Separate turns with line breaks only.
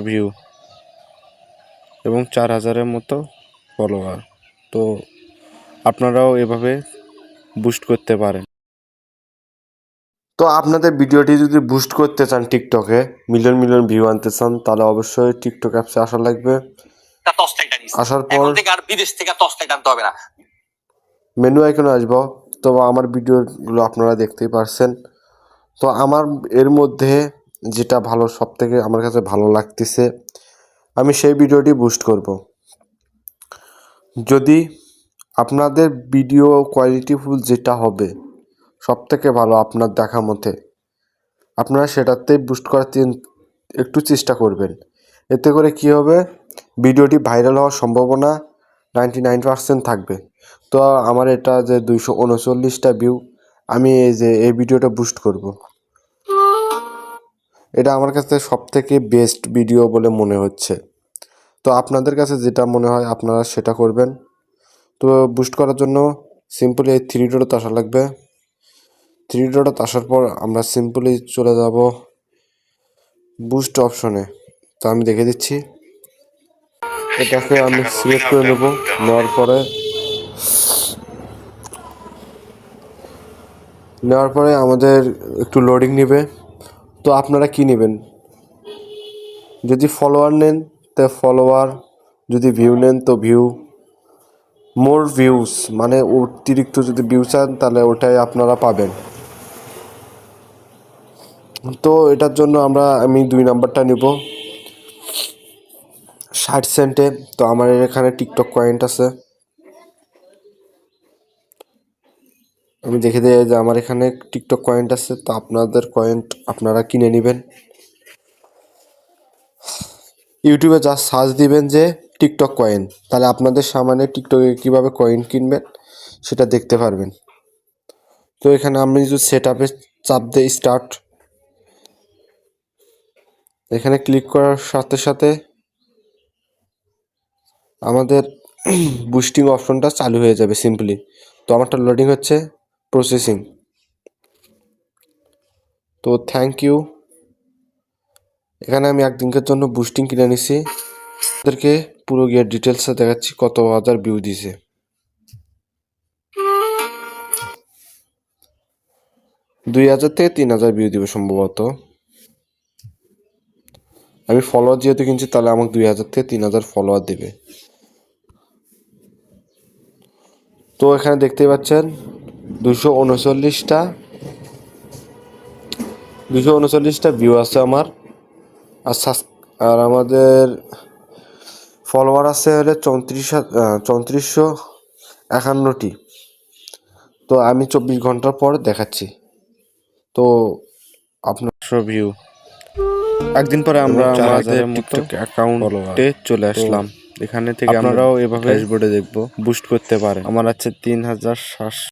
View এবং 4000-এর মতো follower. তো আপনারাও এভাবে বুস্ট করতে পারেন। তো আপনাদের ভিডিওটি যদি বুস্ট করতে চান, টিকটকে মিলিয়ন ভিউ আনতে চান, তাহলে অবশ্যই টিকটক অ্যাপসে আসা লাগবে। আসার পর বিদেশ থেকে আনতে হবে না, মেনু আইকনে আসবো। তো আমার ভিডিওগুলো আপনারা দেখতেই পারছেন। তো আমার এর মধ্যে যেটা ভালো, সব থেকে আমার কাছে ভালো লাগতেছে, আমি সেই ভিডিওটি বুস্ট করব। যদি আপনাদের ভিডিও কোয়ালিটিফুল যেটা হবে সব থেকে ভালো আপনার দেখা মতে, আপনারা সেটাতেই বুস্ট করার একটু চেষ্টা করবেন। এতে করে কি হবে, ভিডিওটি ভাইরাল হওয়ার সম্ভাবনা 99% থাকবে। তো আমার এটা যে 239টা ভিউ, আমি এই ভিডিওটা বুস্ট করব। এটা আমার কাছে সব থেকে বেস্ট ভিডিও বলে মনে হচ্ছে। তো আপনাদের কাছে যেটা মনে হয় আপনারা সেটা করবেন। তো বুস্ট করার জন্য সিম্পলি এই 3 ডটে আসা লাগবে। 3 ডটে আসার পর আমরা সিম্পলি চলে যাব বুস্ট অপশনে। তো আমি দেখে দিচ্ছি, এটাকে আমি সিলেক্ট করে নেব। নেওয়ার পরে আমাদের একটু লোডিং নেবে। তো আপনারা কি নেবেন, যদি ফলোয়ার নেন তো ফলোয়ার, যদি ভিউ নেন তো ভিউ, মোর ভিউস মানে অতিরিক্ত যদি ভিউ চান তাহলে ওটাই আপনারা পাবেন। তো এটার জন্য আমি 2 নাম্বারটা নিব 60 সেন্টে। তো আমার এখানে টিকটক কয়েন্ট আছে, আমি দেখে দিই যে আমার এখানে টিকটক কয়েন্ট আছে। তো আপনাদের কয়েন্ট আপনারা কিনে নেবেন। ইউটিউবে যা সার্চ দিবেন যে টিকটক কয়েন, তাহলে আপনাদের সামনে টিকটকে কীভাবে কয়েন কিনবেন সেটা দেখতে পারবেন। তো এখানে আমি যদি সেট আপে চাপ দিই স্টার্ট, এখানে ক্লিক করার সাথে সাথে আমাদের বুস্টিং অপশনটা চালু হয়ে যাবে সিম্পলি। তো আমারটা লোডিং হচ্ছে, প্রসেসিং। তো থ্যাংক ইউ। এখানে আমি একদিনের জন্য বুস্টিং কিনে নিছি। আপনাদেরকে পুরো গিয়ে ডিটেলসে দেখাচ্ছি কত হাজার ভিউ দিছে। 2000 থেকে 3000 ভিউ দিবে সম্ভবত। আমি ফলোয়ার যেহেতু কিনছি তাহলে আমাকে 2000 থেকে 3000 ফলোয়ার দেবে। তো এখানে দেখতেই পাচ্ছেন 239টা ভিউ আছে আমার। আর আমাদের ফলোয়ার আছে হলে 3451টি। তো আমি 24 ঘন্টার পর দেখাচ্ছি। তো আপনার ভিউ একদিন পরে আমরা আমাদের টিকটক অ্যাকাউন্টে চলে আসলাম। এখানে থেকে আপনারাও এভাবে ড্যাশবোর্ডে দেখবো বুস্ট করতে পারেন। আমার আছে 3700